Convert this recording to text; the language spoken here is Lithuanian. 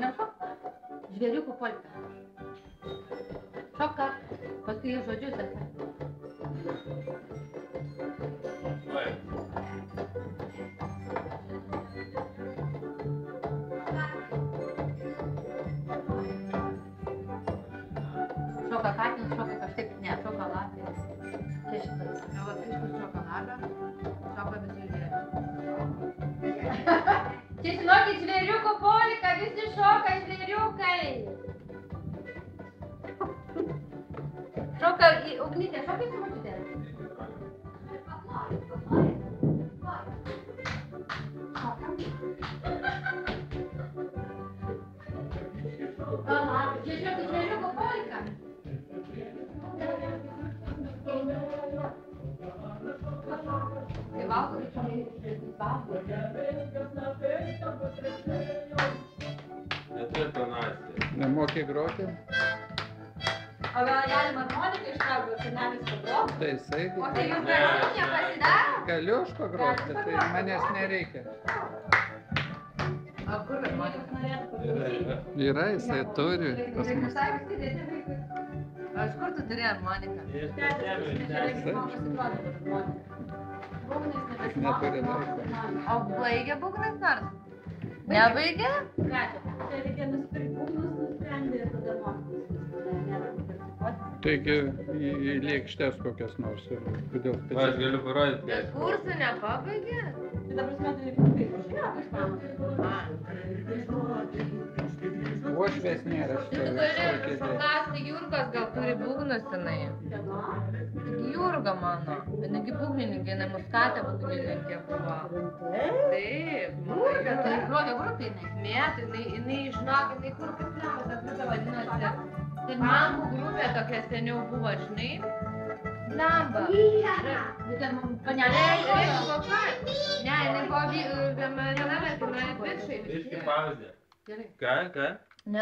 Einam šokt? Žvėriukų polka. Šoka. Paskui žodžius esi. Šoka katinas, šoka kažkaip, ne, šoka lapė. Čia šitas. Ela triškus šokoladą, šoka visi žvėriai. Čia žinokit, žvėriukų polka, visi šoka žvėriukai. Šoka, Ugnytė, šokai su močiute. Čia žinokit, žvėriukų polka. Tai valgo, Nemoki groti? O gal galima harmoniką ištraukti, senelis pagroti? Tai jisai... O tai jūs nepasidaro? Galiu aš pagroti, tai manęs nereikia. O kur harmonika? Yra, jisai turi. Pas mus. O iš kur tu turi harmoniką? Neturi laiko. O baigė būgnas nors? Nebaigė? Čia reikia nusipirkti būgnus, nusprendė ir tada mokytis. Taigi į lėkštes kokias nors ir kodėl Aš specialiai. galiu parodyti, Bet kursų nepabaigė? Tai ta prasme, tai kaip išėjo iš mano. Uošvės nėra Tu gali paklausti Jurgos, gal turi būgnus tenai. Jurga mano, jinai būgnininkė, jinai Muskatė būgnininkė buvo. Taip, Jurga, tai grojo grupinai. Ne, tai jinai žinok, jinai kur kaip lempas, atvyka vadinasi. Tai mangų grupė tokia seniau buvo, žinai. Lamba. Panelė. Ne, jinai buvo viename bičai. biškį pauzė. Gerai. Ką? Ne,